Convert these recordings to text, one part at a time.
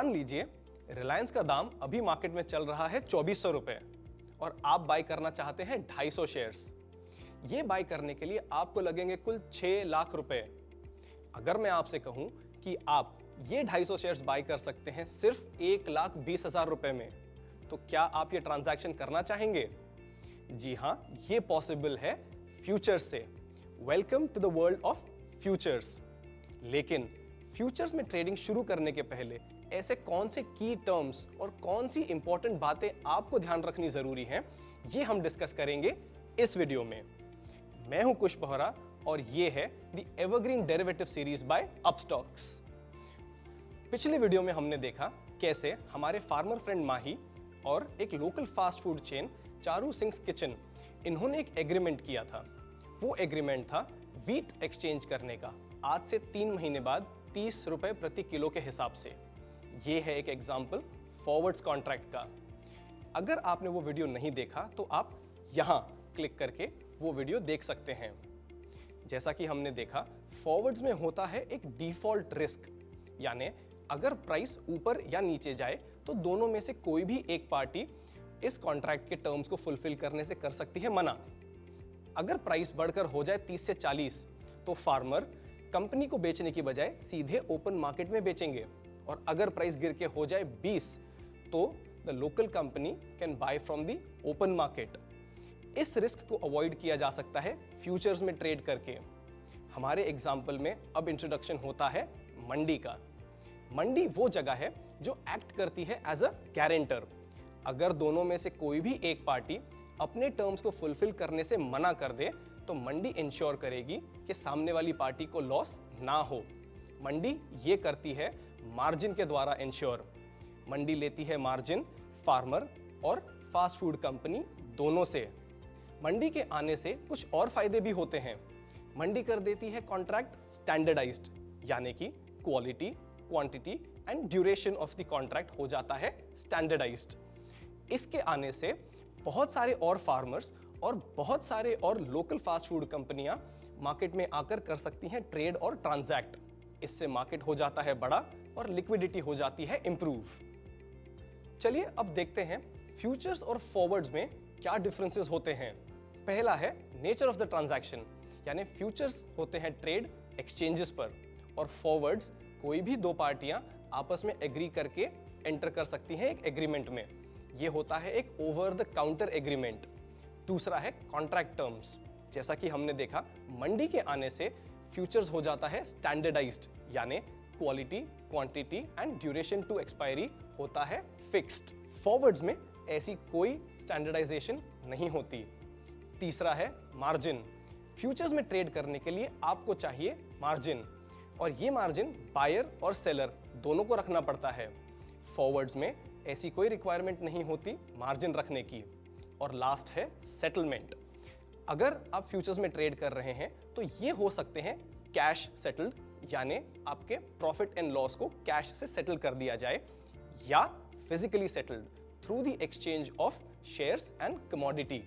मान लीजिए रिलायंस का दाम अभी मार्केट में चल रहा है 2400 रुपए और आप बाय करना चाहते हैं 250 शेयर्स। ये बाय करने के लिए आपको लगेंगे कुल 6 लाख रुपए। अगर मैं आपसे कहूं कि आप ये 250 शेयर्स बाय कर सकते हैं सिर्फ 1,20,000 रुपए में, तो क्या आप ये ट्रांजैक्शन करना चाहेंगे? जी हां, ये पॉसिबल है फ्यूचर्स से। Welcome to the world of futures. लेकिन फ्यूचर्स में ट्रेडिंग शुरू करने के पहले ऐसे कौन से की टर्म्स और कौन सी इंपॉर्टेंट बातें आपको ध्यान रखनी जरूरी हैं, ये हम डिस्कस करेंगे इस वीडियो में। मैं हूं कुश बोहरा और ये है the evergreen derivative series by Upstox. पिछले वीडियो में हमने देखा कैसे हमारे फार्मर फ्रेंड माही और एक local fast food chain Charu sings kitchen, इन्होंने एक एग्रीमेंट किया था। वो एग्रीमेंट था व्हीट एक्सचेंज करने का, आज से 3 महीने बाद 30 रुपए प्रति किलो के हिसाब से। ये है एक एग्जाम्पल फॉरवर्ड्स कॉन्ट्रैक्ट का। अगर आपने वो वीडियो नहीं देखा तो आप यहां क्लिक करके वो वीडियो देख सकते हैं। जैसा कि हमने देखा, फॉरवर्ड्स में होता है एक डिफॉल्ट रिस्क, यानी अगर प्राइस ऊपर या नीचे जाए तो दोनों में से कोई भी एक पार्टी इस कॉन्ट्रैक्ट के टर्म्स को फुलफिल करने से कर सकती है मना। अगर प्राइस बढ़कर हो जाए 30 से 40 तो फार्मर कंपनी को बेचने की बजाय सीधे ओपन मार्केट में बेचेंगे, और अगर प्राइस गिर के हो जाए 20 तो the local company can buy from the open market. इस रिस्क को अवॉइड किया जा सकता है फ्यूचर्स में ट्रेड करके। हमारे एग्जाम्पल में अब इंट्रोडक्शन होता है मंडी का। मंडी वो जगह है जो एक्ट करती है एज अ गारंटर। अगर दोनों में से कोई भी एक पार्टी अपने टर्म्स को फुलफिल करने से मना कर दे तो मंडी इंश्योर करेगी कि सामने वाली पार्टी को लॉस ना हो। मंडी ये करती है मार्जिन के द्वारा इंश्योर। मंडी लेती है मार्जिन फार्मर और फास्ट फूड कंपनी दोनों से। मंडी के आने से कुछ और फायदे भी होते हैं। मंडी कर देती है कॉन्ट्रैक्ट स्टैंडर्डाइज्ड, यानी कि quality, quantity and duration of the contract हो जाता है स्टैंडर्डाइज्ड। इसके आने से बहुत सारे और फार्मर्स और बहुत सारे और लोकल फास्ट फूड कंपनियां मार्केट में आकर कर सकती हैं ट्रेड और ट्रांजैक्ट। इससे मार्केट हो जाता है बड़ा और लिक्विडिटी हो जाती है इंप्रूव। चलिए अब देखते हैं फ्यूचर्स और फॉरवर्ड्स में क्या डिफरेंसेस होते हैं। पहला है नेचर ऑफ द ट्रांजैक्शन, यानी फ्यूचर्स होते हैं ट्रेड एक्सचेंजेस पर और फॉरवर्ड्स कोई भी दो पार्टियां आपस में एग्री करके एंटर कर सकती हैं एक एग्रीमेंट में। यह होता है एक ओवर द काउंटर एग्रीमेंट। दूसरा है कॉन्ट्रैक्ट टर्म्स। जैसा कि हमने देखा, मंडी के आने से फ्यूचर्स हो जाता है स्टैंडर्डाइज्ड, यानी quality, quantity and duration to expiry होता है फिक्स्ड। फॉरवर्ड्स में ऐसी कोई स्टैंडर्डाइजेशन नहीं होती। तीसरा है मार्जिन। फ्यूचर्स में ट्रेड करने के लिए आपको चाहिए मार्जिन, और ये मार्जिन बायर और सेलर दोनों को रखना पड़ता है। फॉरवर्ड्स में ऐसी कोई रिक्वायरमेंट नहीं होती मार्जिन रखने की। और लास्ट है सेटलमेंट। अगर आप फ्यूचर्स में ट्रेड कर रहे हैं तो ये हो सकते हैं कैश सेटल्ड, यानी आपके प्रॉफिट एंड लॉस को कैश से सेटल कर दिया जाए, या physically settled through the exchange of shares and commodity.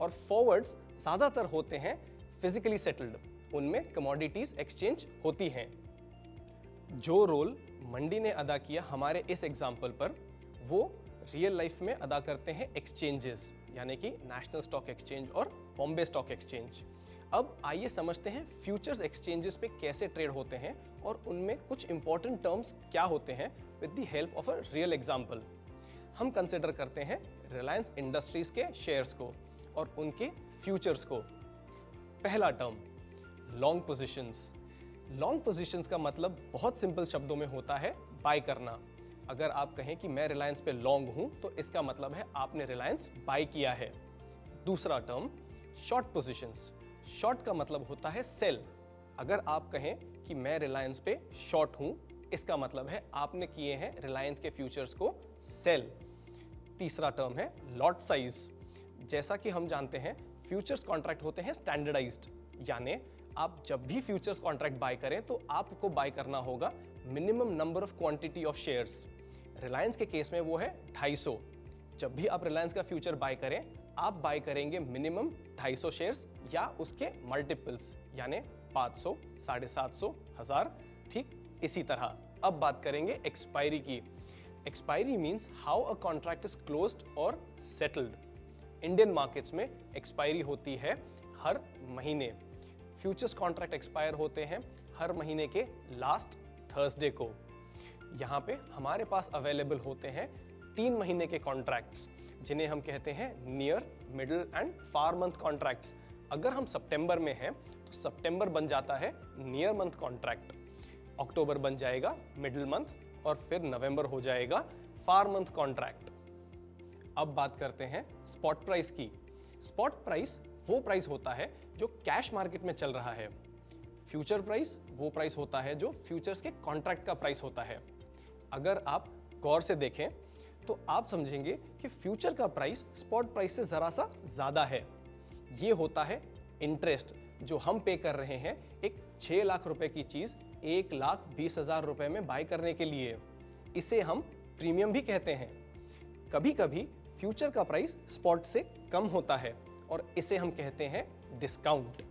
और फॉरवर्ड्स ज्यादातर होते हैं फिजिकली सेटल्ड, उनमें कमोडिटीज एक्सचेंज होती हैं। जो रोल मंडी ने अदा किया हमारे इस एग्जाम्पल पर, वो रियल लाइफ में अदा करते हैं एक्सचेंजेस, यानी कि नेशनल स्टॉक एक्सचेंज और बॉम्बे स्टॉक एक्सचेंज। अब आइए समझते हैं फ्यूचर्स एक्सचेंजेस पे कैसे ट्रेड होते हैं और उनमें कुछ इंपॉर्टेंट टर्म्स क्या होते हैं with the help of a real example. हम कंसिडर करते हैं रिलायंस इंडस्ट्रीज के शेयर्स को और उनके फ्यूचर्स को। पहला term long positions. Long positions का मतलब बहुत सिंपल शब्दों में होता है बाय करना। अगर आप कहें कि मैं रिलायंस पे लॉन्ग हूं तो इसका मतलब है आपने रिलायंस बाय किया है। दूसरा टर्म शॉर्ट पोजीशंस। शॉर्ट का मतलब होता है सेल। अगर आप कहें कि मैं रिलायंस पे शॉर्ट हूं, इसका मतलब है आपने किए हैं रिलायंस के फ्यूचर्स को सेल। तीसरा टर्म है लॉट साइज। जैसा कि हम जानते हैं फ्यूचर्स कॉन्ट्रैक्ट होते हैं स्टैंडर्डाइज्ड, यानी आप जब भी फ्यूचर्स कॉन्ट्रैक्ट बाय करें तो आपको बाय करना होगा minimum number of quantity of shares. Reliance के केस में वो है 250। जब भी आप रिलायंस का फ्यूचर बाय करें, आप बाय करेंगे मिनिमम 250 शेयर्स या उसके मल्टीपल्स, यानी 500, 750, 1000, ठीक इसी तरह। अब बात करेंगे एक्सपायरी की। Expiry means how a contract is closed और सेटल्ड। इंडियन मार्केट्स में एक्सपायरी होती है हर महीने। फ्यूचर्स कॉन्ट्रैक्ट एक्सपायर होते हैं हर महीने के लास्ट थर्सडे को। यहाँ पे हमारे पास अवेलेबल होते हैं 3 महीने के कॉन्ट्रैक्ट्स, जिन्हें हम कहते हैं near, middle and far month contracts. अगर हम सितंबर में हैं तो सितंबर बन जाता है नियर मंथ कॉन्ट्रैक्ट, अक्टूबर बन जाएगा मिडिल मंथ और फिर नवंबर हो जाएगा फार मंथ कॉन्ट्रैक्ट। अब बात करते हैं स्पॉट प्राइस की। स्पॉट प्राइस वो प्राइस होता है जो कैश मार्केट में चल रहा है। फ्यूचर प्राइस वो प्राइस होता है जो फ्यूचर्स के कॉन्ट्रैक्ट का प्राइस होता है। अगर आप गौर से देखें तो आप समझेंगे कि फ्यूचर का प्राइस स्पॉट प्राइस से जरा सा ज्यादा है। ये होता है इंटरेस्ट जो हम पे कर रहे हैं एक 6 लाख रुपए की चीज 1,20,000 रुपए में बाय करने के लिए। इसे हम प्रीमियम भी कहते हैं। कभी कभी फ्यूचर का प्राइस स्पॉट से कम होता है और इसे हम कहते हैं डिस्काउंट।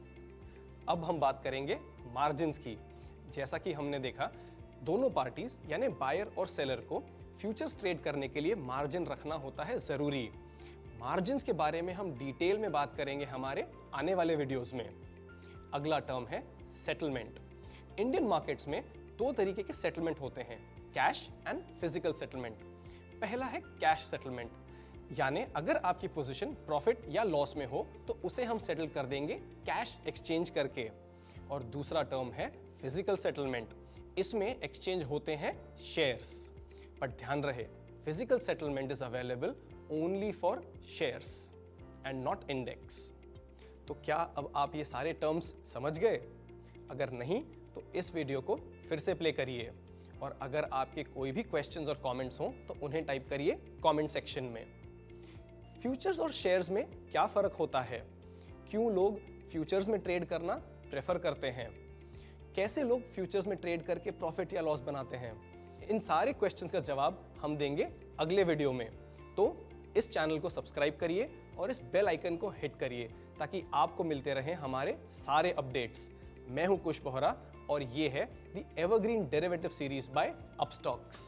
अब हम बात करेंगे मार्जिन्स की। जैसा कि हमने देखा, दोनों पार्टीज यानी बायर और सेलर को फ्यूचर्स ट्रेड करने के लिए मार्जिन रखना होता है जरूरी। मार्जिन्स के बारे में हम डिटेल में बात करेंगे हमारे आने वाले वीडियोस में। अगला टर्म है सेटलमेंट। इंडियन मार्केट्स में 2 तरीके के सेटलमेंट होते हैं, कैश एंड फिजिकल सेटलमेंट। पहला है कैश सेटलमेंट, यानी अगर आपकी पोजीशन प्रॉफिट या लॉस में हो तो उसे हम सेटल कर देंगे कैश एक्सचेंज करके। और दूसरा टर्म है फिजिकल सेटलमेंट। इसमें एक्सचेंज होते हैं शेयर्स। पर ध्यान रहे, physical settlement is available only for shares and not index. तो क्या अब आप ये सारे टर्म्स समझ गए? अगर नहीं तो इस वीडियो को फिर से प्ले करिए, और अगर आपके कोई भी क्वेश्चंस और कमेंट्स हों तो उन्हें टाइप करिए कमेंट सेक्शन में। फ्यूचर्स और शेयर्स में क्या फर्क होता है? क्यों लोग फ्यूचर्स में ट्रेड करना प्रेफर करते हैं? कैसे लोग फ्यूचर्स में ट्रेड करके प्रॉफिट या लॉस बनाते हैं? इन सारे क्वेश्चंस का जवाब हम देंगे अगले वीडियो में। तो इस चैनल को सब्सक्राइब करिए और इस बेल आइकन को हिट करिए ताकि आपको मिलते रहें हमारे सारे अपडेट्स। मैं हूं कुश बोहरा और ये है the evergreen derivative series by Upstox.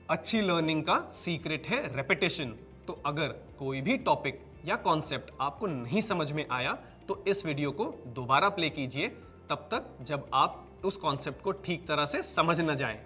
अच्छी लर्निंग का सीक्रेट है रेपिटेशन। तो अगर कोई भी टॉपिक या कॉन्सेप्ट आपको नहीं समझ में आया तो इस वीडियो को दोबारा प्ले कीजिए, तब तक जब आप उस कॉन्सेप्ट को ठीक तरह से समझ न जाएं।